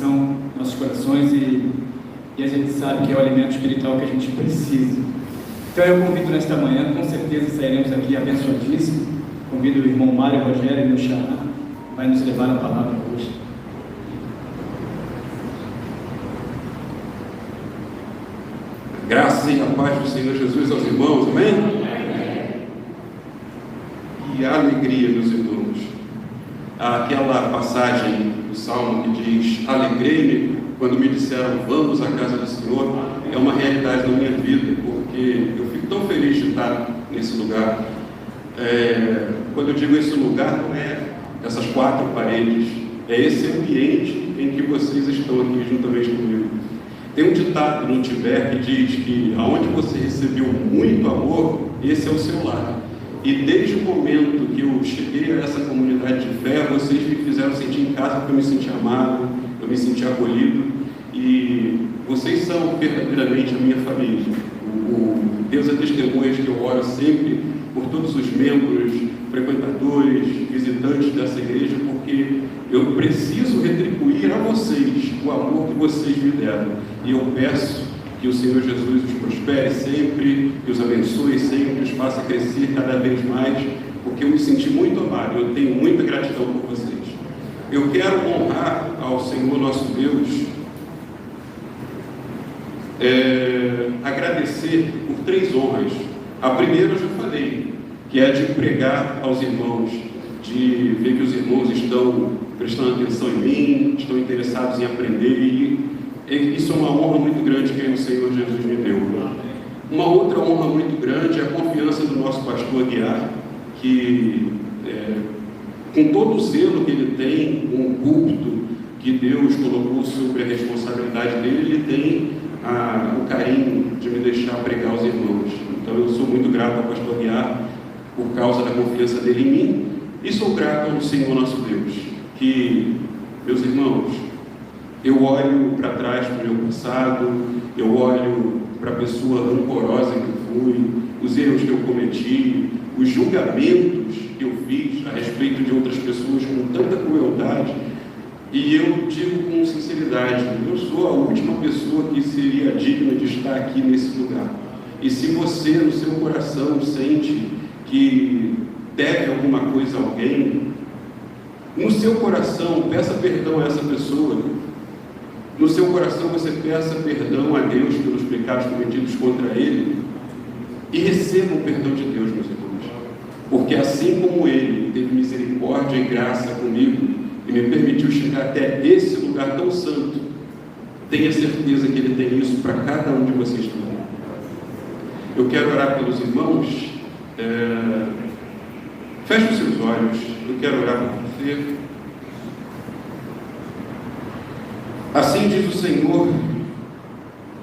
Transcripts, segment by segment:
coração, nossos corações, e a gente sabe que é o alimento espiritual que a gente precisa. Então eu convido nesta manhã, com certeza sairemos aqui abençoadíssimos. Convido o irmão Mário Rogério, meu xará, vai nos levar a palavra hoje. Graça e a paz do Senhor Jesus aos irmãos, amém? E a alegria, meus irmãos. Aquela passagem do Salmo que diz: alegrei-me quando me disseram vamos à casa do Senhor, é uma realidade na minha vida, porque eu fico tão feliz de estar nesse lugar. Quando eu digo esse lugar, não é essas quatro paredes, é esse ambiente em que vocês estão aqui juntamente comigo. Tem um ditado no Tibete que diz que aonde você recebeu muito amor, esse é o seu lar. E desde o momento que eu cheguei a essa comunidade de fé, vocês me fizeram sentir em casa, porque eu me senti amado, eu me senti acolhido, e vocês são verdadeiramente a minha família. Deus é testemunha de que eu oro sempre por todos os membros, frequentadores, visitantes dessa igreja, porque eu preciso retribuir a vocês o amor que vocês me deram. E eu peço que o Senhor Jesus os prospere sempre, que os abençoe sempre, os faça crescer cada vez mais, porque eu me senti muito amado, eu tenho muita gratidão por vocês. Eu quero honrar ao Senhor nosso Deus, agradecer por 3 honras. A primeira eu já falei, que é de pregar aos irmãos, de ver que os irmãos estão prestando atenção em mim, estão interessados em aprender, e isso é uma honra muito grande que o Senhor Jesus me deu. Uma outra honra muito grande é a confiança do nosso pastor Aguiar, que com todo o zelo que ele tem, com o púlpito que Deus colocou sobre a responsabilidade dele, ele tem o carinho de me deixar pregar aos irmãos. Então eu sou muito grato ao pastor Aguiar por causa da confiança dele em mim, e sou grato ao Senhor nosso Deus, que, meus irmãos, eu olho para trás para o meu passado, eu olho para a pessoa rancorosa que eu fui, os erros que eu cometi, os julgamentos que eu fiz a respeito de outras pessoas com tanta crueldade, e eu digo com sinceridade, eu sou a última pessoa que seria digna de estar aqui nesse lugar. E se você, no seu coração, sente que deve alguma coisa a alguém, no seu coração, peça perdão a essa pessoa. No seu coração, você peça perdão a Deus pelos pecados cometidos contra Ele, e receba o perdão de Deus, meus irmãos. Porque assim como Ele teve misericórdia e graça comigo, e me permitiu chegar até esse lugar tão santo, tenha certeza que Ele tem isso para cada um de vocês também. Eu quero orar pelos irmãos. Feche os seus olhos, eu quero orar por você. Assim diz o Senhor,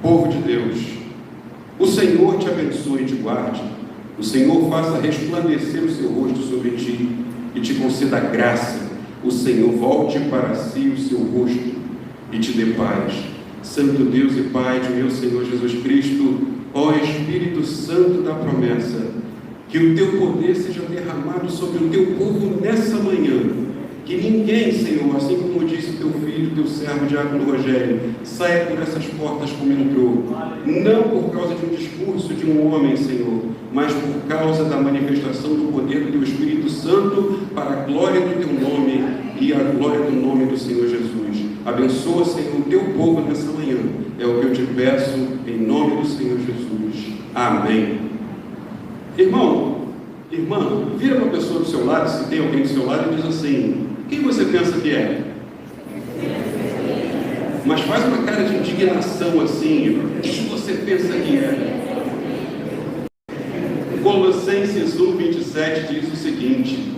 povo de Deus: o Senhor te abençoe e te guarde, o Senhor faça resplandecer o seu rosto sobre ti e te conceda graça, o Senhor volte para si o seu rosto e te dê paz. Santo Deus e Pai de meu Senhor Jesus Cristo, ó Espírito Santo da promessa, que o teu poder seja derramado sobre o teu povo nessa manhã. Que ninguém, Senhor, assim como disse teu filho, teu servo Diácono Rogério, saia por essas portas como entrou, não por causa de um discurso de um homem, Senhor, mas por causa da manifestação do poder do teu Espírito Santo, para a glória do teu nome e a glória do nome do Senhor Jesus. Abençoa, Senhor, o teu povo nessa manhã. É o que eu te peço, em nome do Senhor Jesus. Amém. Irmão, irmã, vira para a pessoa do seu lado, se tem alguém do seu lado, e diz assim: quem você pensa que é? Mas faz uma cara de indignação assim: quem você pensa que é? Colossenses 1:27 diz o seguinte: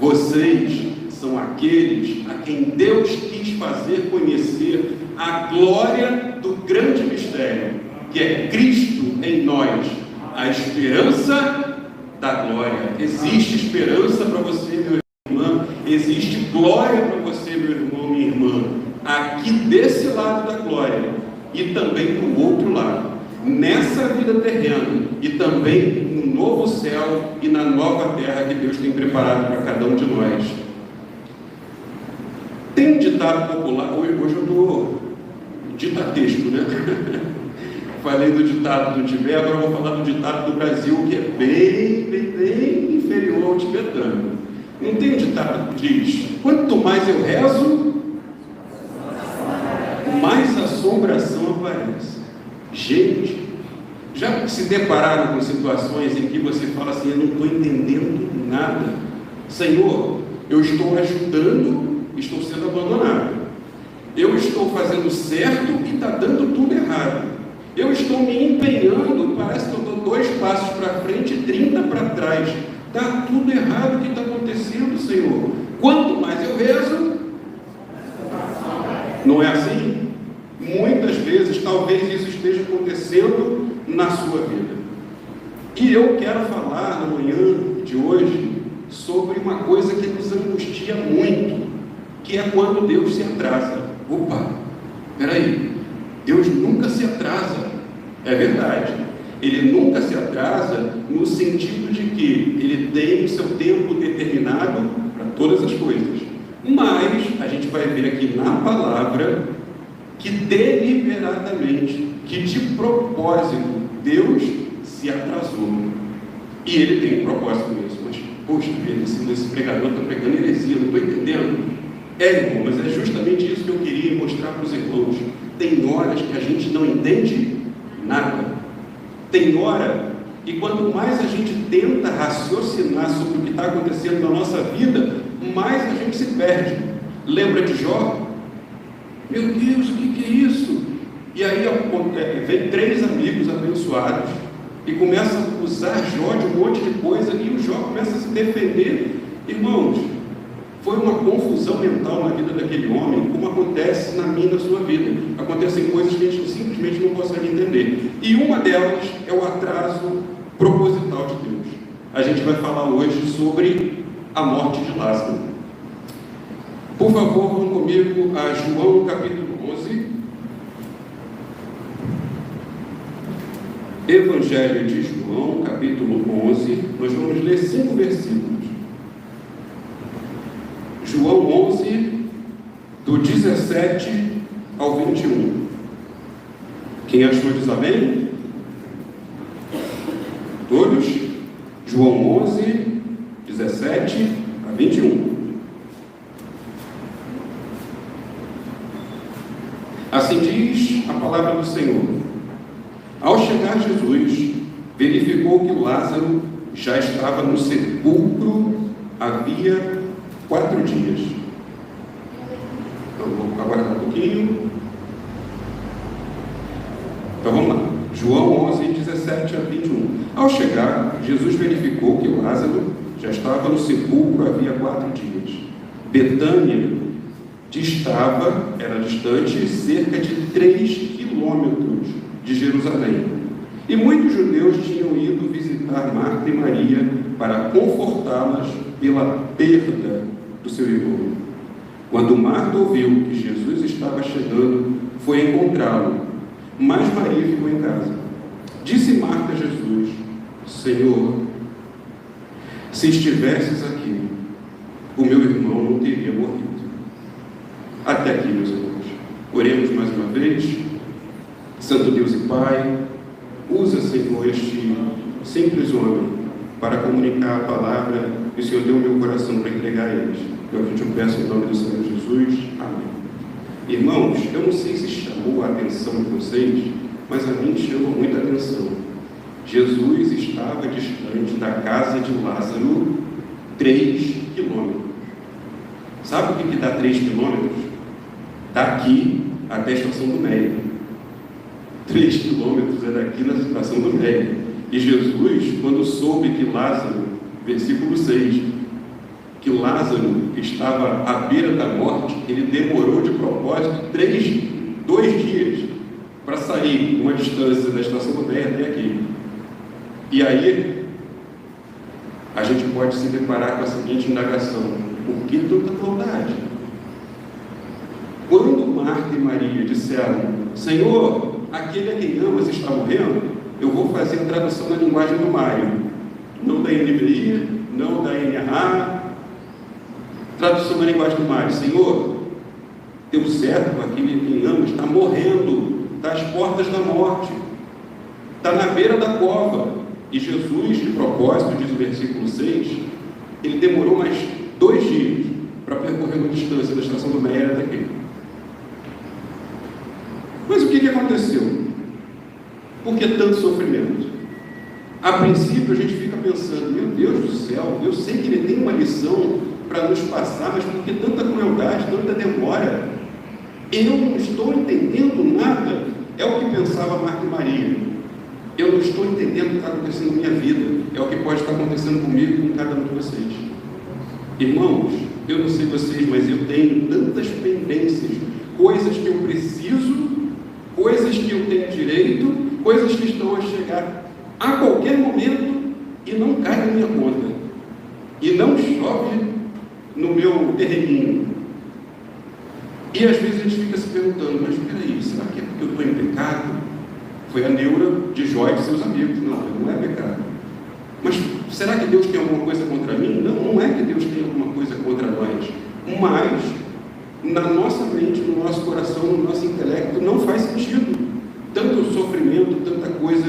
vocês são aqueles a quem Deus quis fazer conhecer a glória do grande mistério, que é Cristo em nós, a esperança da glória. Existe esperança para você, meu irmão, existe glória para você, meu irmão, minha irmã, aqui desse lado da glória e também do outro lado, nessa vida terrena e também no novo céu e na nova terra que Deus tem preparado para cada um de nós. Tem um ditado popular, hoje eu ditatesco, né? Falei do ditado do Tibete, agora vou falar do ditado do Brasil, que é bem inferior ao tibetano. Não tem um ditado que diz: quanto mais eu rezo, mais assombração aparece. Gente, já se depararam com situações em que você fala assim: eu não estou entendendo nada. Senhor, eu estou ajudando, estou sendo abandonado. Eu estou fazendo certo e está dando tudo errado. Eu estou me empenhando, parece que eu dou 2 passos para frente e 30 para trás. Está tudo errado o que está acontecendo, Senhor. Quanto mais eu rezo, não é assim? Muitas vezes, talvez isso esteja acontecendo na sua vida. E eu quero falar na manhã de hoje sobre uma coisa que nos angustia muito, que é quando Deus se atrasa. Opa, peraí, Deus nunca se atrasa, é verdade. Ele nunca se atrasa no sentido de que Ele tem o seu tempo determinado para todas as coisas. Mas a gente vai ver aqui na palavra que deliberadamente, que de propósito, Deus se atrasou. E Ele tem um propósito mesmo. Mas, poxa, esse pregador está pregando heresia, não estou entendendo. Irmão, mas é justamente isso que eu queria mostrar para os irmãos. Tem horas que a gente não entende nada. Tem hora que quanto mais a gente tenta raciocinar sobre o que está acontecendo na nossa vida, mais a gente se perde. Lembra de Jó? Meu Deus, o que é isso? E aí vem 3 amigos abençoados e começam a acusar Jó de um monte de coisa, e o Jó começa a se defender. Irmãos, foi uma confusão mental na vida daquele homem, como acontece na minha e na sua vida. Acontecem coisas que a gente simplesmente não consegue entender. E uma delas é o atraso proposital de Deus. A gente vai falar hoje sobre a morte de Lázaro. Por favor, vão comigo a João capítulo 11. Evangelho de João, capítulo 11. Nós vamos ler 5 versículos. João 11, do 17 ao 21. Quem achou diz amém? Todos? João 11, 17 a 21. Assim diz a palavra do Senhor. Ao chegar Jesus, verificou que Lázaro já estava no sepulcro havia 4 dias. Então, vou aguardar um pouquinho. Então, vamos lá. João 11, 17 a 21. Ao chegar, Jesus verificou que Lázaro já estava no sepulcro havia 4 dias. Betânia era distante cerca de 3 quilômetros de Jerusalém. E muitos judeus tinham ido visitar Marta e Maria para confortá-las pela perda do seu irmão. Quando Marta ouviu que Jesus estava chegando, foi encontrá-lo, mas Maria ficou em casa. Disse Marta a Jesus: Senhor, se estivesses aqui, o meu irmão não teria morrido. Até aqui, meus irmãos. Oremos mais uma vez. Santo Deus e Pai, usa, Senhor, este simples homem para comunicar a palavra que o Senhor deu no meu coração para entregar a eles. Eu te peço em nome do Senhor Jesus. Amém. Irmãos, eu não sei se chamou a atenção de vocês, mas a mim chama muita atenção. Jesus estava distante da casa de Lázaro 3 quilômetros. Sabe o que dá 3 quilômetros? Daqui até a estação do Meio. 3 quilômetros é daqui na estação do Meio. E Jesus, quando soube que Lázaro, versículo 6, que Lázaro estava à beira da morte, ele demorou de propósito 2 dias para sair uma distância da estação do Meio até aqui. E aí, a gente pode se deparar com a seguinte indagação: por que tanta maldade? Quando Marta e Maria disseram: Senhor, aquele a quem amas está morrendo, eu vou fazer a tradução na linguagem do Mário, não da NVI, não da NRA, tradução na linguagem do Mário. Senhor, teu servo, aquele que quem ama, está morrendo, está às portas da morte, está na beira da cova. E Jesus, de propósito, diz o versículo 6, ele demorou mais 2 dias para percorrer uma distância da estação do Meia até aqui. Mas o que aconteceu? Por que tanto sofrimento? A princípio a gente fica pensando, meu Deus do céu, eu sei que ele tem uma lição para nos passar, mas por que tanta crueldade, tanta demora? Eu não estou entendendo nada. É o que pensava Marta e Maria. Eu não estou entendendo o que está acontecendo na minha vida. É o que pode estar acontecendo comigo e com cada um de vocês. Irmãos, eu não sei vocês, mas eu tenho tantas pendências, coisas que eu preciso, coisas que eu tenho direito, coisas que estão a chegar a qualquer momento e não cai na minha conta. E não chove no meu terreninho. E às vezes a gente fica se perguntando, mas peraí, será que é porque eu estou em pecado? Foi a neura de Jó e de seus amigos. Não é pecado. Mas será que Deus tem alguma coisa contra mim? Não é que Deus tem alguma coisa contra nós. Mas, na nossa mente, no nosso coração, no nosso intelecto, não faz sentido. Tanto sofrimento, tanta coisa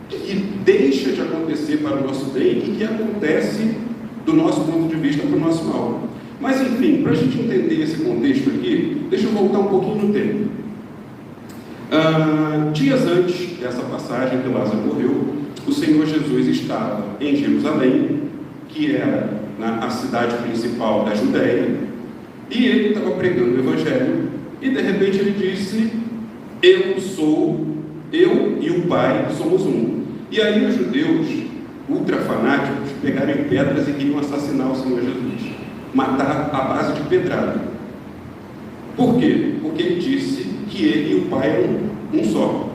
que deixa de acontecer para o nosso bem e que acontece do nosso ponto de vista para o nosso mal. Mas, enfim, para a gente entender esse contexto aqui, deixa eu voltar um pouquinho no tempo. Dias antes dessa passagem que Lázaro morreu, o Senhor Jesus estava em Jerusalém, que era a cidade principal da Judéia, e ele estava pregando o Evangelho, e de repente ele disse, eu e o Pai somos um. E aí os judeus, ultra fanáticos, pegaram em pedras e queriam assassinar o Senhor Jesus, matar à base de pedrada. Por quê? Porque ele disse que ele e o Pai eram um só.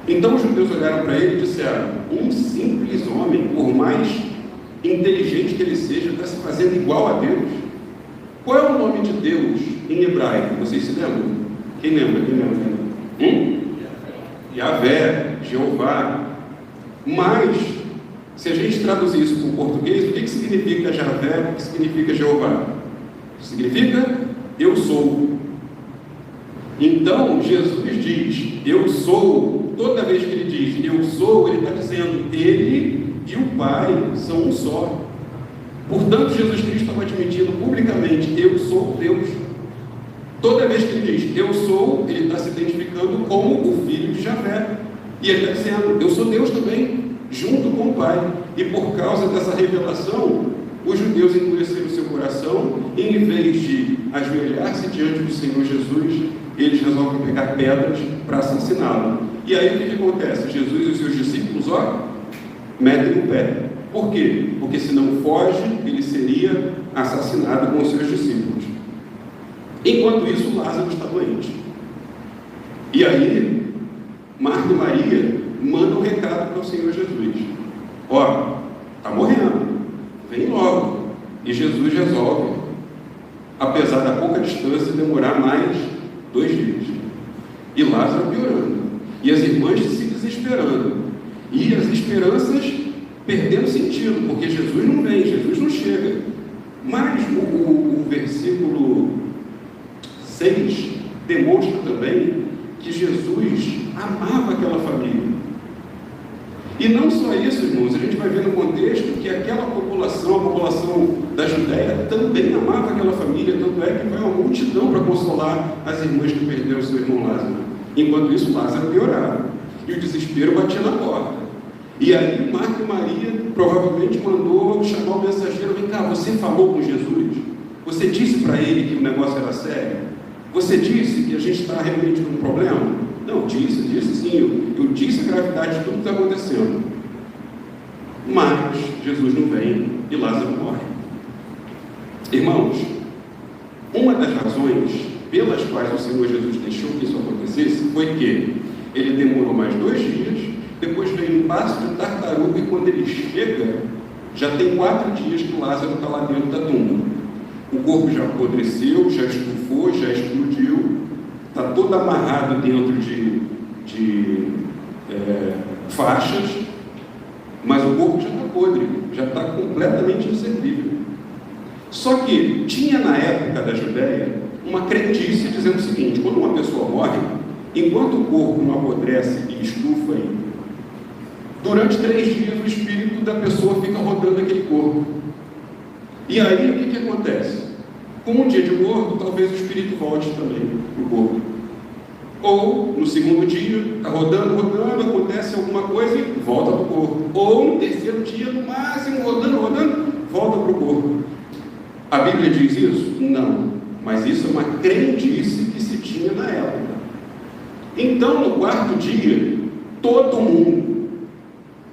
Então os judeus olharam para ele e disseram, um simples homem, por mais inteligente que ele seja, está se fazendo igual a Deus. Qual é o nome de Deus em hebraico? Vocês se lembram? Quem lembra? Yahvé, Jeová. Mas, se a gente traduzir isso para o português, o que significa Yahvé? O que significa Jeová? Significa eu sou. Então, Jesus diz, eu sou. Toda vez que ele diz, eu sou, ele está dizendo, ele e o Pai são um só. Portanto, Jesus Cristo estava admitindo publicamente, eu sou Deus. Toda vez que ele diz, eu sou, ele está se identificando como o filho de Javé. E ele está dizendo, eu sou Deus também, junto com o Pai. E por causa dessa revelação, os judeus endureceram o seu coração, e em vez de ajoelhar-se diante do Senhor Jesus, eles resolvem pegar pedras para assassiná-lo. E aí o que acontece? Jesus e os seus discípulos, metem o pé. Por quê? Porque se não foge, ele seria assassinado com os seus discípulos. Enquanto isso, Lázaro está doente. E aí, Marta e Maria mandam um recado para o Senhor Jesus. Está morrendo, vem logo. E Jesus resolve, apesar da pouca distância, demorar mais 2 dias. E Lázaro piorando. E as irmãs se desesperando. E as esperanças perdendo sentido, porque Jesus não vem, Jesus não chega. Mas o versículo 6 demonstra também que Jesus amava aquela família. E não só isso, irmãos, a gente vai ver no contexto que aquela população, a população da Judéia, também amava aquela família, tanto é que vai uma multidão para consolar as irmãs que perderam seu irmão Lázaro. Enquanto isso, Lázaro piorava. E o desespero batia na porta. E aí, Marta e Maria provavelmente mandou chamar o mensageiro. Vem cá, você falou com Jesus? Você disse para ele que o negócio era sério? Você disse que a gente está realmente com um problema? Não, disse sim. Eu disse a gravidade de tudo que está acontecendo. Mas Jesus não vem e Lázaro morre. Irmãos, uma das razões pelas quais o Senhor Jesus deixou que isso acontecesse foi que ele demorou mais 2 dias, depois veio um passo de tartaruga e quando ele chega, já tem 4 dias que Lázaro está lá dentro da tumba. O corpo já apodreceu, já estufou, já explodiu, está todo amarrado dentro de faixas, mas o corpo já está podre, já está completamente inservível. Só que tinha na época da Judéia uma crendice dizendo o seguinte: quando uma pessoa morre, enquanto o corpo não apodrece e estufa aí, durante 3 dias o espírito da pessoa fica rodando aquele corpo. E aí o que acontece? Como um dia de morto, talvez o espírito volte também para o corpo. Ou no segundo dia, está rodando, acontece alguma coisa e volta para o corpo. Ou no terceiro dia, no máximo, rodando, volta para o corpo. A Bíblia diz isso? Não. Mas isso é uma crendice que se tinha na época. Então, no 4º dia, todo mundo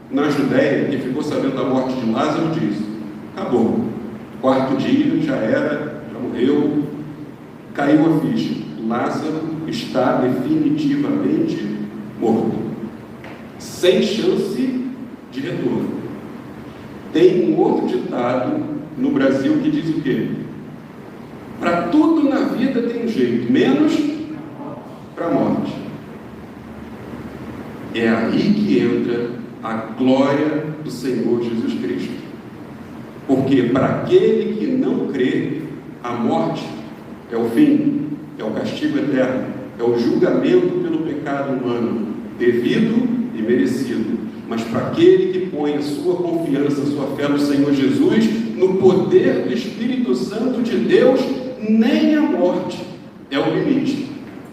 na Judéia que ficou sabendo da morte de Lázaro disse: acabou. 4º dia, já era, já morreu, caiu a ficha. Lázaro está definitivamente morto, sem chance de retorno. Tem um outro ditado no Brasil que diz o quê? Para tudo na vida tem um jeito, menos para a morte. É aí que entra a glória do Senhor Jesus Cristo. Porque para aquele que não crê, a morte é o fim, é o castigo eterno, é o julgamento pelo pecado humano, devido e merecido. Mas para aquele que põe a sua confiança, a sua fé no Senhor Jesus, no poder do Espírito Santo de Deus, nem a morte é o limite.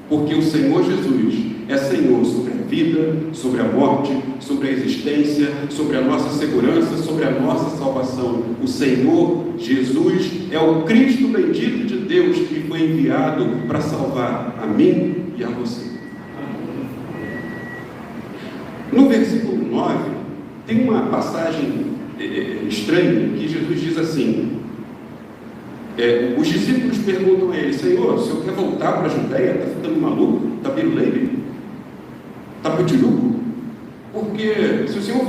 Porque o Senhor Jesus é Senhor sobre a vida, sobre a morte, sobre a existência, sobre a nossa segurança, sobre a nossa salvação. O Senhor Jesus é o Cristo bendito de Deus que foi enviado para salvar a mim e a você. No versículo 9, tem uma passagem estranha que Jesus diz assim: os discípulos perguntam a ele: Senhor, o Senhor quer voltar para a Judéia? Está ficando maluco? Está biruleibe? Está putiruco? Porque se o Senhor,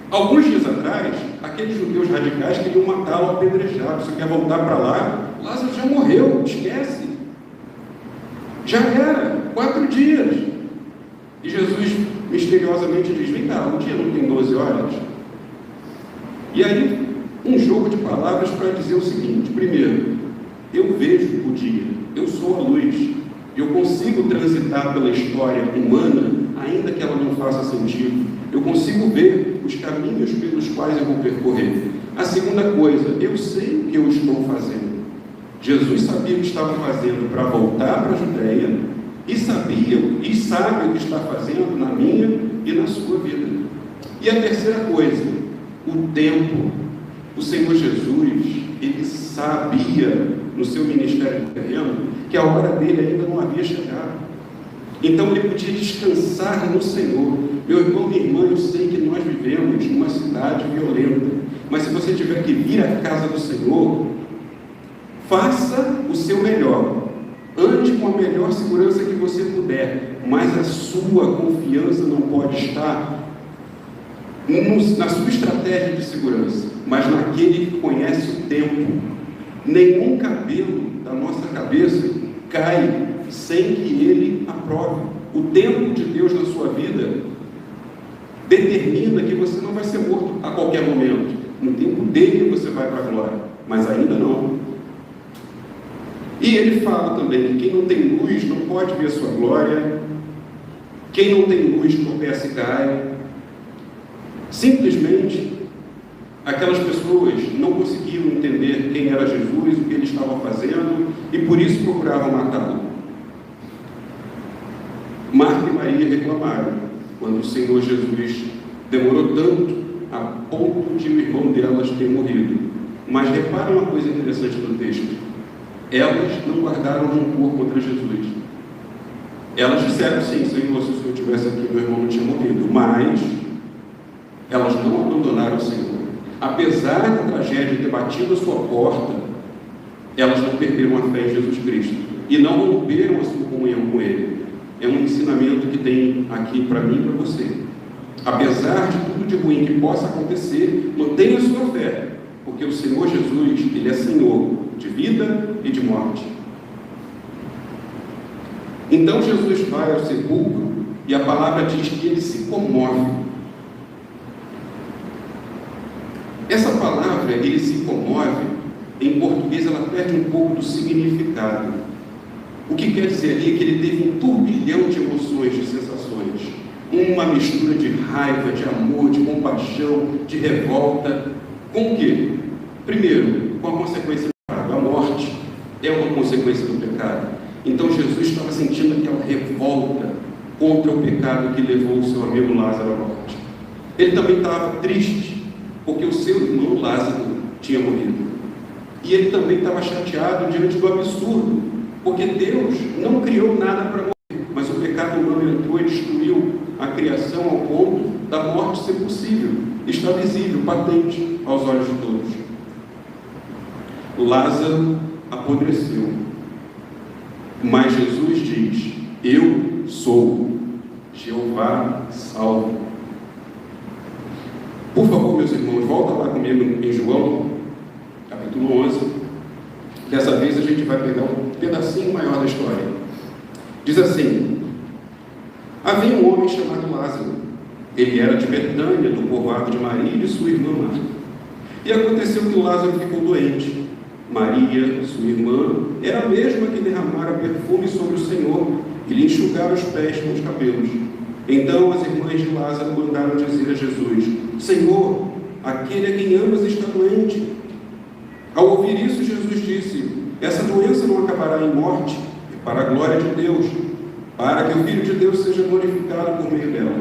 alguns dias atrás, aqueles judeus radicais queriam matá-lo apedrejado. Você quer voltar para lá? Lázaro já morreu, esquece. Já era, 4 dias. E Jesus misteriosamente diz: vem cá, um dia não tem 12 horas? E aí, um jogo de palavras para dizer o seguinte: primeiro, eu vejo o dia, eu sou a luz, eu consigo transitar pela história humana, ainda que ela não faça sentido. Eu consigo ver os caminhos pelos quais eu vou percorrer. A segunda coisa, eu sei o que eu estou fazendo. Jesus sabia o que estava fazendo para voltar para a Judéia, e sabia e sabe o que está fazendo na minha e na sua vida. E a terceira coisa, o tempo. O Senhor Jesus, ele sabia no seu ministério terreno que a hora dele ainda não havia chegado. Então ele podia descansar no Senhor. Meu irmão, minha irmã, eu sei que nós vivemos numa cidade violenta, mas se você tiver que vir à casa do Senhor, faça o seu melhor. Ande com a melhor segurança que você puder, mas a sua confiança não pode estar na sua estratégia de segurança, mas naquele que conhece o tempo. Nenhum cabelo da nossa cabeça cai sem que ele aprove. O tempo de Deus na sua vida determina que você não vai ser morto a qualquer momento. No tempo dele você vai para a glória, mas ainda não. E ele fala também que quem não tem luz não pode ver a sua glória, quem não tem luz tropeça e cai. Simplesmente, aquelas pessoas não conseguiam entender quem era Jesus, o que ele estava fazendo, e por isso procuravam matá-lo. Marta e Maria reclamaram quando o Senhor Jesus demorou tanto a ponto de o irmão delas ter morrido. Mas repara uma coisa interessante no texto: elas não guardaram rancor contra Jesus. Elas disseram: sim, Senhor, se o Senhor estivesse aqui, meu irmão não tinha morrido. Mas elas não abandonaram o Senhor. Apesar da tragédia ter batido a sua porta, elas não perderam a fé em Jesus Cristo e não romperam a sua comunhão com Ele. É um ensinamento que tem aqui para mim e para você. Apesar de tudo de ruim que possa acontecer, mantenha a sua fé, porque o Senhor Jesus, Ele é Senhor de vida e de morte. Então Jesus vai ao sepulcro e a palavra diz que ele se comove. Essa palavra, ele se comove, em português ela perde um pouco do significado. O que quer dizer ali é que ele teve um turbilhão de emoções, de sensações. Uma mistura de raiva, de amor, de compaixão, de revolta. Com o quê? Primeiro, com a consequência do pecado. A morte é uma consequência do pecado. Então Jesus estava sentindo aquela revolta contra o pecado que levou o seu amigo Lázaro à morte. Ele também estava triste, porque o seu irmão Lázaro tinha morrido. E ele também estava chateado diante do absurdo, porque Deus não criou nada para morrer, mas o pecado humano entrou e destruiu a criação ao ponto da morte ser possível, está visível, patente aos olhos de todos. Lázaro apodreceu, mas Jesus diz: eu sou, Jeová salva. Por favor, meus irmãos, volta lá comigo em João, capítulo 11. Dessa vez a gente vai pegar um pedacinho maior da história. Diz assim: havia um homem chamado Lázaro. Ele era de Betânia, do povoado de Maria e de sua irmã Marta. E aconteceu que Lázaro ficou doente. Maria, sua irmã, era a mesma que derramara perfume sobre o Senhor e lhe enxugara os pés com os cabelos. Então as irmãs de Lázaro mandaram dizer a Jesus: Senhor, aquele a quem amas está doente. Ao ouvir isso, Jesus disse: essa doença não acabará em morte, é para a glória de Deus, para que o Filho de Deus seja glorificado por meio dela.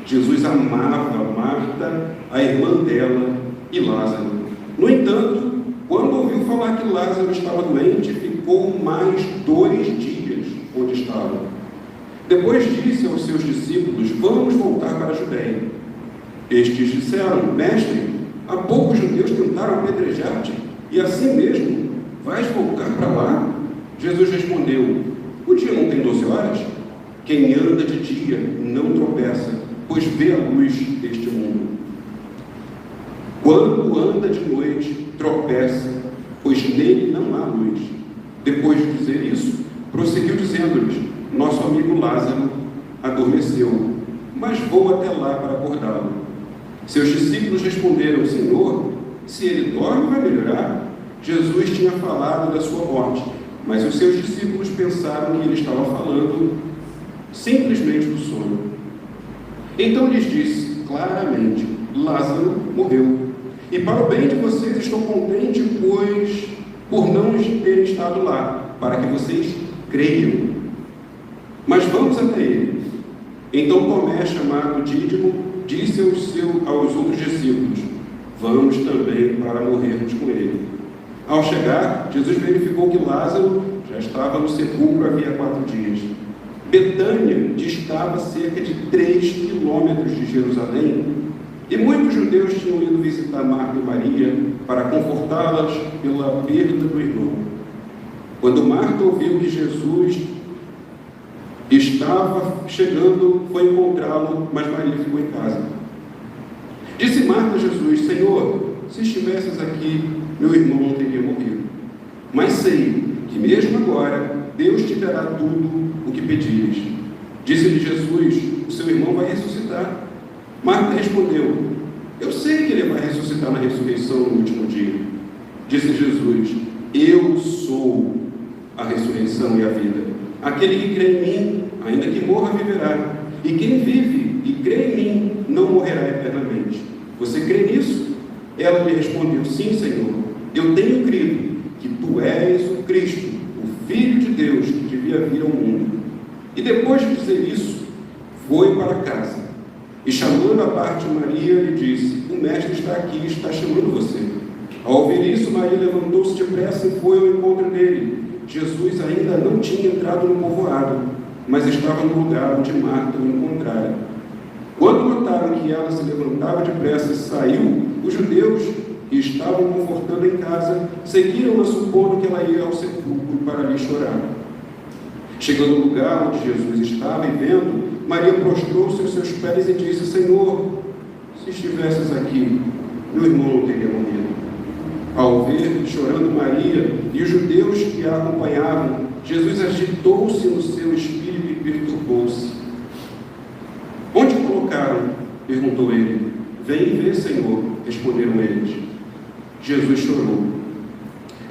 Jesus amava Marta, a irmã dela, e Lázaro. No entanto, quando ouviu falar que Lázaro estava doente, ficou mais 2 dias onde estava. Depois disse aos seus discípulos: vamos voltar para a Judeia. Estes disseram: mestre, há pouco os judeus tentaram apedrejar-te, e assim mesmo vais voltar para lá? Jesus respondeu: o dia não tem 12 horas? Quem anda de dia não tropeça, pois vê a luz deste mundo. Quando anda de noite, tropeça, pois nele não há luz. Depois de dizer isso, prosseguiu dizendo-lhes: nosso amigo Lázaro adormeceu, mas vou até lá para acordá-lo. Seus discípulos responderam: Senhor, se ele dorme, vai melhorar. Jesus tinha falado da sua morte, mas os seus discípulos pensaram que ele estava falando simplesmente do sono. Então lhes disse claramente: Lázaro morreu. E para o bem de vocês estou contente, pois por não ter estado lá, para que vocês creiam. Mas vamos até ele. Então Tomé, chamado Dídimo, disse aos outros discípulos: vamos também para morrermos com ele. Ao chegar, Jesus verificou que Lázaro já estava no sepulcro havia 4 dias. Betânia distava cerca de 3 quilômetros de Jerusalém, e muitos judeus tinham ido visitar Marta e Maria para confortá-las pela perda do irmão. Quando Marta ouviu que Jesus estava chegando, foi encontrá-lo, mas Maria ficou em casa. Disse Marta a Jesus: Senhor, se estivesses aqui, meu irmão não teria morrido. Mas sei que mesmo agora Deus te dará tudo o que pedires. Disse-lhe Jesus: o seu irmão vai ressuscitar. Marta respondeu: eu sei que ele vai ressuscitar na ressurreição no último dia. Disse Jesus: eu sou a ressurreição e a vida. Aquele que crê em mim, ainda que morra, viverá. E quem vive e crê em mim, não morrerá eternamente. Você crê nisso? Ela lhe respondeu: sim, Senhor. Eu tenho crido que tu és o Cristo, o Filho de Deus, que devia vir ao mundo. E depois de dizer isso, foi para casa. E chamando à parte Maria, lhe disse: o mestre está aqui e está chamando você. Ao ouvir isso, Maria levantou-se depressa e foi ao encontro dele. Jesus ainda não tinha entrado no povoado, mas estava no lugar onde Marta o encontrara. Quando notaram que ela se levantava depressa e saiu, os judeus que estavam confortando em casa seguiram-na, supondo que ela ia ao sepulcro para ali chorar. Chegando ao lugar onde Jesus estava e vendo, Maria prostrou-se aos seus pés e disse: Senhor, se estivesses aqui, meu irmão não teria morrido. Ao ver chorando Maria e os judeus que a acompanhavam, Jesus agitou-se no seu espírito e perturbou-se. Onde o colocaram? Perguntou ele. Vem e vê, Senhor, responderam eles. Jesus chorou.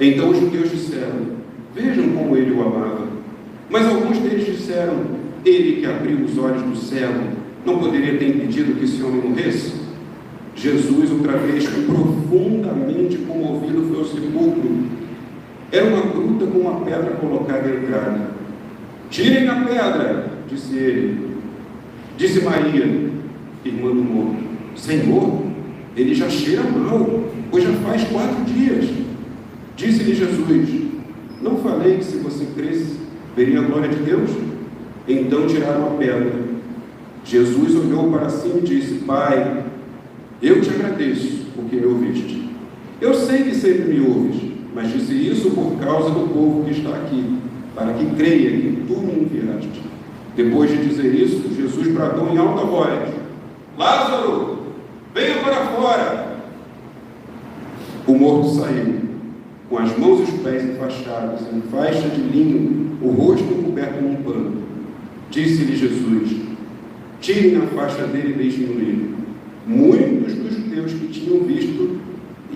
Então os judeus disseram: vejam como ele o amava. Mas alguns deles disseram: ele que abriu os olhos do cego, não poderia ter impedido que esse homem morresse? Jesus, outra vez, profundamente comovido, foi ao sepulcro. Era uma gruta com uma pedra colocada à entrada. Tirem a pedra, disse ele. Disse Maria, irmã do morto: Senhor, ele já cheira mal, pois já faz 4 dias. Disse-lhe Jesus: não falei que se você cresce, veria a glória de Deus? Então tiraram a pedra. Jesus olhou para cima e disse: Pai, eu te agradeço porque me ouviste. Eu sei que sempre me ouves, mas disse isso por causa do povo que está aqui, para que creia que tu me enviaste. Depois de dizer isso, Jesus bradou em alta voz: Lázaro, venha para fora. O morto saiu, com as mãos e os pés enfaixados em faixa de linho, o rosto coberto num pano. Disse-lhe Jesus: tirem a faixa dele e deixem-no ir. Muitos dos judeus que tinham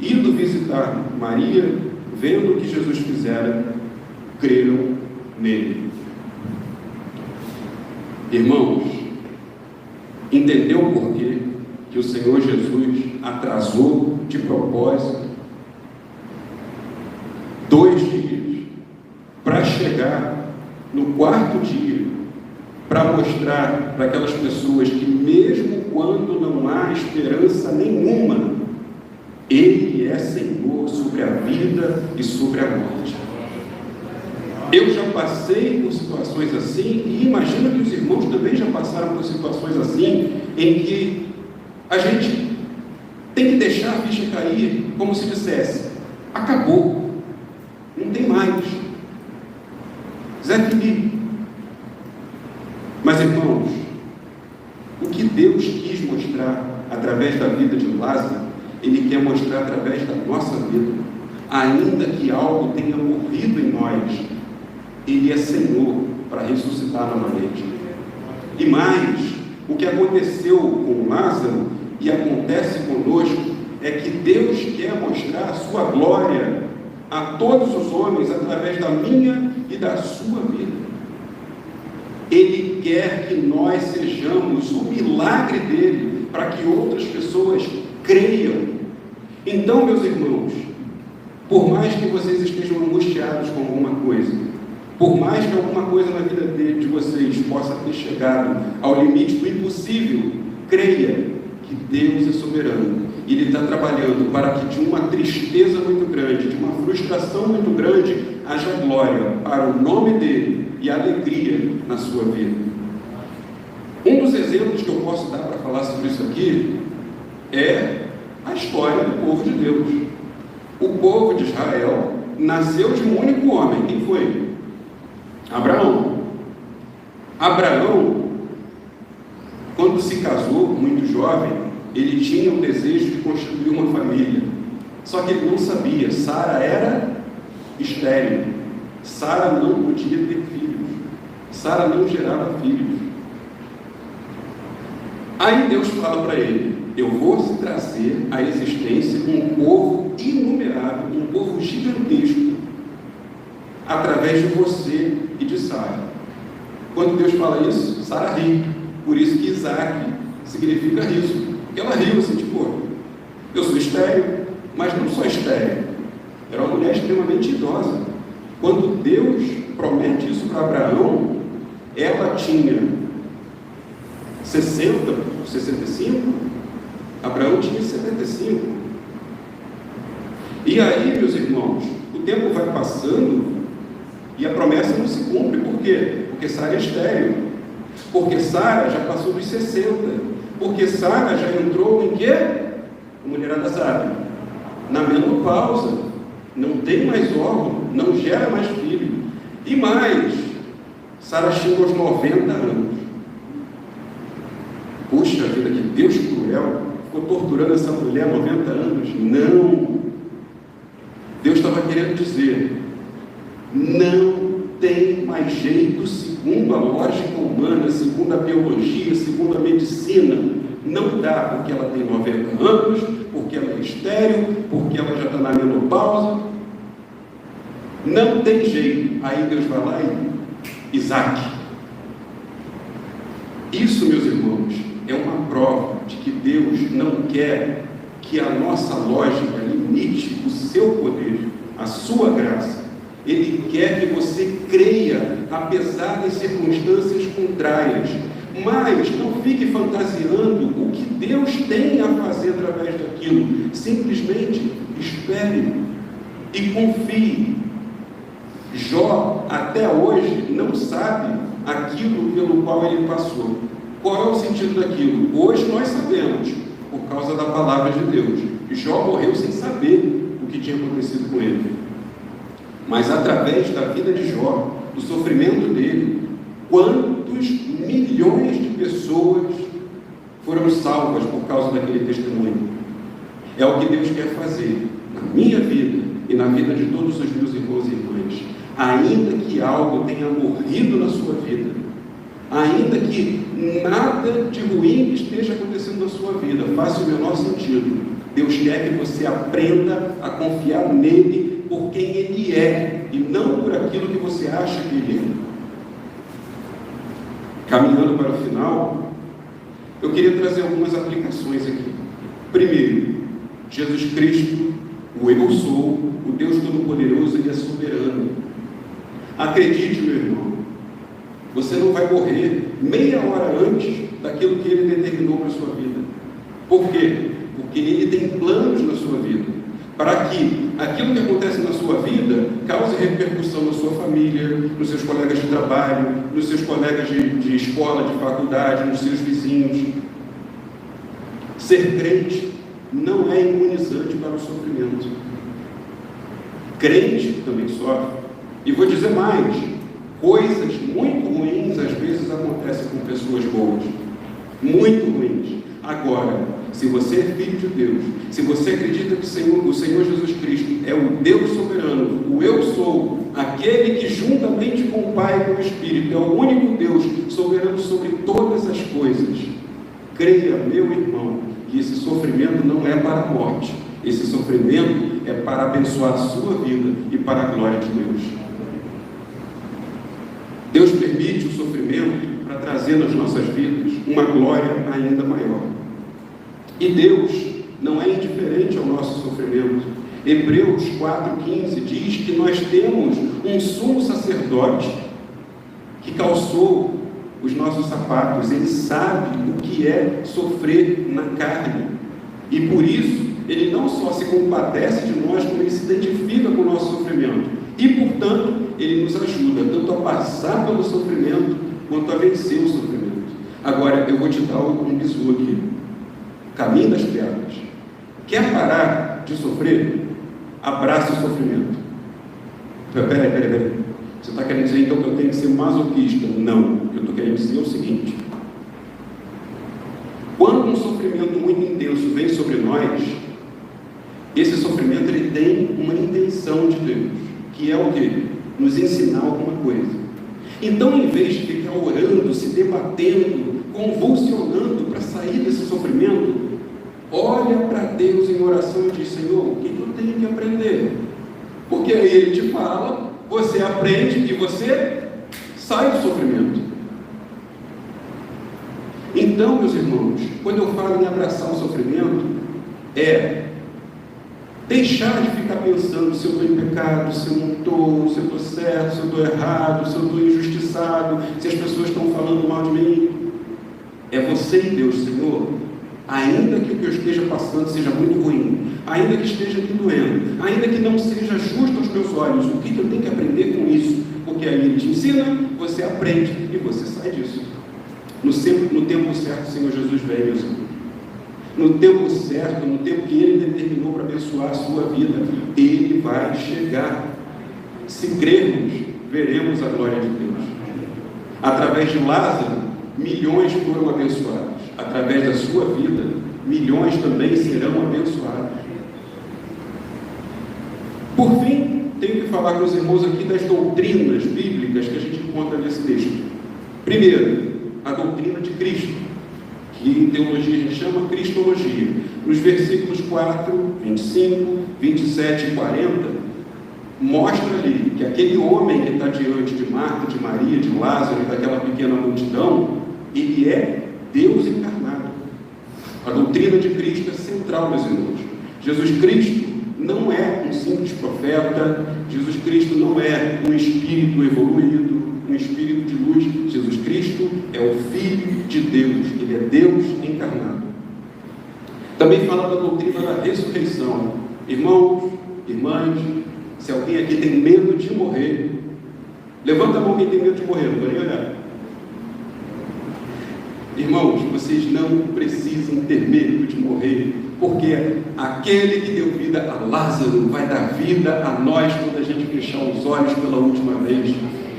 ido visitar Maria, vendo o que Jesus fizera, creram nele. Irmãos, entendeu o porquê que o Senhor Jesus atrasou de propósito 2 dias para chegar no 4º dia, para mostrar para aquelas pessoas que mesmo quando não há esperança nenhuma, Ele é Senhor sobre a vida e sobre a morte. Eu já passei por situações assim, e imagino que os irmãos também já passaram por situações assim, em que a gente tem que deixar a ficha cair, como se dissesse: acabou, não tem mais, Zé Felipe. Mas, irmãos, o que Deus quis mostrar através da vida de Lázaro, Ele quer mostrar através da nossa vida. Ainda que algo tenha morrido em nós, Ele é Senhor para ressuscitar novamente. E mais, o que aconteceu com Lázaro e acontece conosco é que Deus quer mostrar a sua glória a todos os homens através da minha e da sua vida. Ele quer que nós sejamos o milagre dele, para que outras pessoas creiam. Então, meus irmãos, por mais que vocês estejam angustiados com alguma coisa, por mais que alguma coisa na vida de vocês possa ter chegado ao limite do impossível, creia que Deus é soberano. Ele está trabalhando para que de uma tristeza muito grande, de uma frustração muito grande, haja glória para o nome dele e alegria na sua vida. Um dos exemplos que eu posso dar para falar sobre isso aqui é a história do povo de Deus. O povo de Israel nasceu de um único homem. Quem foi? Abraão. Abraão, quando se casou, muito jovem, ele tinha o desejo de construir uma família. Só que ele não sabia. Sara era estéril. Sara não podia ter filhos. Sara não gerava filhos. Aí Deus fala para ele: eu vou trazer à existência um povo inumerável, um povo gigantesco, através de você e de Sara. Quando Deus fala isso, Sara ri. Por isso que Isaac significa riso. Porque ela riu assim, tipo, eu sou estéril, mas não sou estéril. Era uma mulher extremamente idosa. Quando Deus promete isso para Abraão, ela tinha 60, 65, Abraão tinha 75. E aí, meus irmãos, o tempo vai passando e a promessa não se cumpre. Por quê? Porque Sara é estéril. Porque Sara já passou dos 60. Porque Sara já entrou em quê? A mulherada sabe, na menopausa. Não tem mais órgão, não gera mais filho. E mais, Sara chega aos 90 anos. Puxa vida, que Deus cruel, ficou torturando essa mulher há 90 anos. Não! Deus estava querendo dizer: não tem mais jeito, segundo a lógica humana, segundo a biologia, segundo a medicina. Não dá, porque ela tem 90 anos, porque ela é estéril, porque ela já está na menopausa. Não tem jeito. Aí Deus vai lá e Isaac. Isso, meus irmãos, é uma prova de que Deus não quer que a nossa lógica limite o seu poder, a sua graça. Ele quer que você creia, apesar das circunstâncias contrárias. Mas não fique fantasiando o que Deus tem a fazer através daquilo. Simplesmente espere e confie. Jó, até hoje, não sabe aquilo pelo qual ele passou. Qual é o sentido daquilo? Hoje nós sabemos, por causa da palavra de Deus. Jó morreu sem saber o que tinha acontecido com ele. Mas através da vida de Jó, do sofrimento dele, quantos milhões de pessoas foram salvas por causa daquele testemunho? É o que Deus quer fazer na minha vida e na vida de todos os meus irmãos e irmãs. Ainda que algo tenha morrido na sua vida, ainda que nada de ruim esteja acontecendo na sua vida, faça o menor sentido. Deus quer que você aprenda a confiar nele por quem ele é e não por aquilo que você acha que ele é. Caminhando para o final, eu queria trazer algumas aplicações aqui. Primeiro, Jesus Cristo, o Eu Sou, o Deus Todo-Poderoso, ele é soberano. Acredite, meu irmão, você não vai morrer meia hora antes daquilo que ele determinou para a sua vida. Por quê? Porque ele tem planos na sua vida, para que aquilo que acontece na sua vida cause repercussão na sua família, nos seus colegas de trabalho, nos seus colegas de escola, de faculdade, nos seus vizinhos. Ser crente não é imunizante para o sofrimento. Crente também sofre. E vou dizer mais, coisas muito ruins às vezes acontecem com pessoas boas. Muito ruins. Agora, se você é filho de Deus, se você acredita que o Senhor Jesus Cristo é o Deus soberano, o Eu Sou, aquele que juntamente com o Pai e com o Espírito é o único Deus soberano sobre todas as coisas, creia, meu irmão, que esse sofrimento não é para a morte, esse sofrimento é para abençoar a sua vida e para a glória de Deus. Deus permite o sofrimento para trazer nas nossas vidas uma glória ainda maior. E Deus não é indiferente ao nosso sofrimento. Hebreus 4,15 diz que nós temos um sumo sacerdote que calçou os nossos sapatos. Ele sabe o que é sofrer na carne. E por isso, ele não só se compadece de nós, como ele se identifica com o nosso sofrimento. E, portanto, ele nos ajuda tanto a passar pelo sofrimento, quanto a vencer o sofrimento. Agora, eu vou te dar um bizu aqui. Caminho das pedras. Quer parar de sofrer? Abraça o sofrimento. Peraí. Você está querendo dizer então que eu tenho que ser masoquista? Não. Eu estou querendo dizer o seguinte. Quando um sofrimento muito intenso vem sobre nós, esse sofrimento ele tem uma intenção de Deus, que é o quê? Nos ensinar alguma coisa. Então, em vez de ficar orando, se debatendo, convulsionando para sair desse sofrimento, olha para Deus em oração e diz: Senhor, o que eu tenho que aprender? Porque aí Ele te fala, você aprende e você sai do sofrimento. Então, meus irmãos, quando eu falo em abraçar o sofrimento, é deixar de ficar pensando se eu estou em pecado, se eu não estou, se eu estou certo, se eu estou errado, se eu estou injustiçado, se as pessoas estão falando mal de mim. É você e Deus, Senhor, ainda que o que eu esteja passando seja muito ruim, ainda que esteja me doendo, ainda que não seja justo aos meus olhos, o que eu tenho que aprender com isso? Porque aí Ele te ensina, você aprende e você sai disso. No tempo certo, o Senhor Jesus vem, meus irmãos. No tempo certo, no tempo que Ele determinou para abençoar a sua vida, Ele vai chegar. Se crermos, veremos a glória de Deus. Através de Lázaro, milhões foram abençoados. Através da sua vida, milhões também serão abençoados. Por fim, tenho que falar com os irmãos aqui das doutrinas bíblicas que a gente encontra nesse texto. Primeiro, a doutrina de Cristo, que em teologia a gente chama cristologia. Nos versículos 4, 25, 27 e 40, mostra ali que aquele homem que está diante de Marta, de Maria, de Lázaro e daquela pequena multidão, ele é Deus encarnado. A doutrina de Cristo é central, meus irmãos. Jesus Cristo não é um simples profeta, Jesus Cristo não é um espírito evoluído, um espírito de luz. Jesus Cristo é o Filho de Deus, ele é Deus encarnado. Também fala da doutrina da ressurreição. Irmãos, irmãs, se alguém aqui tem medo de morrer, levanta a mão quem tem medo de morrer, não vou nem olhar. Irmãos, vocês não precisam ter medo de morrer, porque aquele que deu vida a Lázaro vai dar vida a nós quando a gente fechar os olhos pela última vez.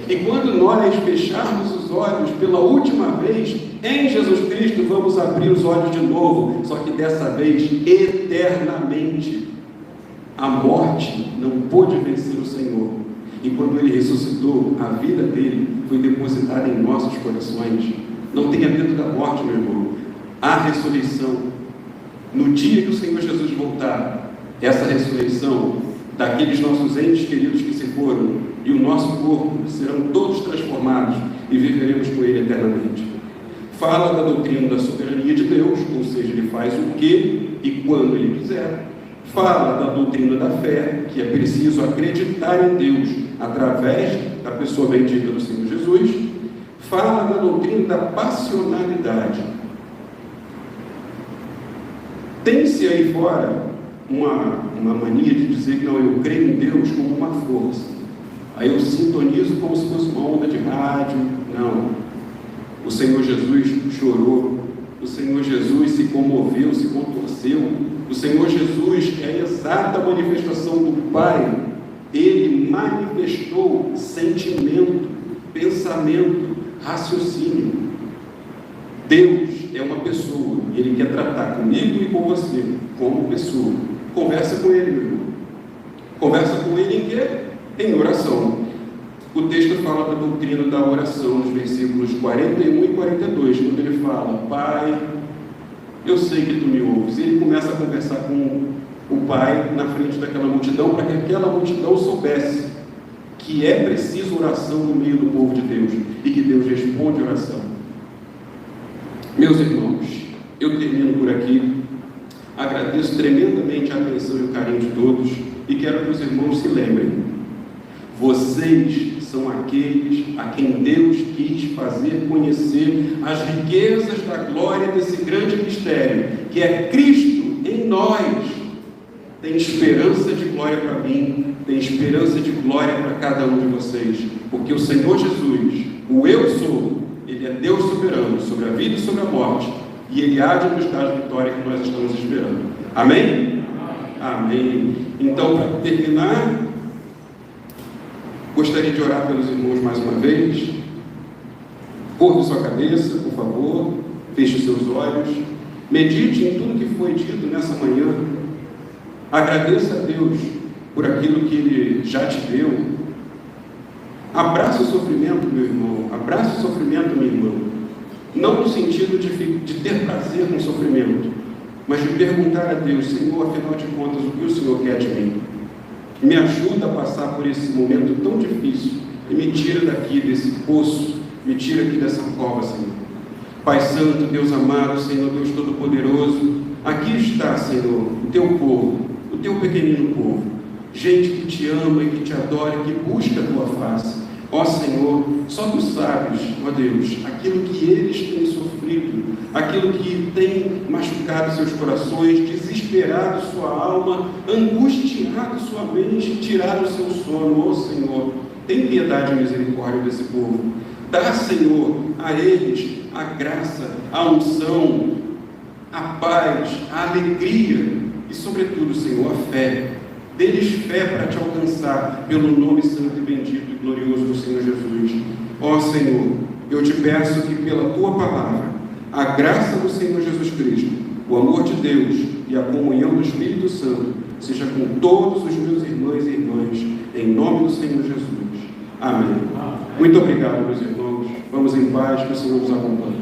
E quando nós fecharmos os olhos pela última vez, em Jesus Cristo vamos abrir os olhos de novo, só que dessa vez eternamente. A morte não pôde vencer o Senhor. E quando Ele ressuscitou, a vida dele foi depositada em nossos corações. Não tenha medo da morte, meu irmão. A ressurreição, no dia que o Senhor Jesus voltar, essa ressurreição daqueles nossos entes queridos que se foram e o nosso corpo serão todos transformados e viveremos com Ele eternamente. Fala da doutrina da soberania de Deus, ou seja, Ele faz o que e quando Ele quiser. Fala da doutrina da fé, que é preciso acreditar em Deus através da pessoa bendita do Senhor Jesus. Fala da doutrina da passionalidade. Tem-se aí fora uma mania de dizer que não, eu creio em Deus como uma força. Aí eu sintonizo como se fosse uma onda de rádio. Não. O Senhor Jesus chorou. O Senhor Jesus se comoveu, se contorceu. O Senhor Jesus é a exata manifestação do Pai. Ele manifestou sentimento, pensamento, raciocínio. Deus é uma pessoa e Ele quer tratar comigo e com você como pessoa. Conversa com Ele, meu irmão. Conversa com Ele em quê? Em oração. O texto fala da doutrina da oração nos versículos 41 e 42, quando ele fala: Pai, eu sei que Tu me ouves. E ele começa a conversar com o Pai na frente daquela multidão, para que aquela multidão soubesse que é preciso oração no meio do povo de Deus e que Deus responde oração. Meus irmãos, eu termino por aqui. Agradeço tremendamente a atenção e o carinho de todos e quero que os irmãos se lembrem: vocês são aqueles a quem Deus quis fazer conhecer as riquezas da glória desse grande mistério, que é Cristo em nós. Tem esperança de glória para mim, tem esperança de glória para cada um de vocês, porque o Senhor Jesus, o Eu Sou, Ele é Deus soberano sobre a vida e sobre a morte, e Ele há de nos dar a vitória que nós estamos esperando. Amém? Amém. Então, para terminar, gostaria de orar pelos irmãos mais uma vez. Curve sua cabeça, por favor. Feche os seus olhos. Medite em tudo que foi dito nessa manhã. Agradeça a Deus por aquilo que Ele já te deu. Abraça o sofrimento, meu irmão. Abraça o sofrimento, minha irmã. Não no sentido de ter prazer no sofrimento, mas de perguntar a Deus: Senhor, afinal de contas, o que o Senhor quer de mim? Me ajuda a passar por esse momento tão difícil e me tira daqui desse poço, me tira aqui dessa cova, Senhor. Pai Santo, Deus amado, Senhor, Deus Todo-Poderoso, aqui está, Senhor, o Teu povo, o Teu pequenino povo, gente que Te ama e que Te adora e que busca a Tua face. Ó Senhor, só Tu sabes, ó Deus, aquilo que eles têm sofrido, aquilo que tem machucado seus corações, desesperado sua alma, angustiado sua mente, tirado o seu sono. Ó Senhor, tem piedade e misericórdia desse povo. Dá, Senhor, a eles a graça, a unção, a paz, a alegria e, sobretudo, Senhor, a fé. Dê-lhes fé para Te alcançar, pelo nome santo e bendito e glorioso do Senhor Jesus. Ó Senhor, eu Te peço que pela Tua palavra, a graça do Senhor Jesus Cristo, o amor de Deus e a comunhão do Espírito Santo seja com todos os meus irmãos e irmãs, em nome do Senhor Jesus. Amém. Muito obrigado, meus irmãos. Vamos em paz, que o Senhor nos acompanhe.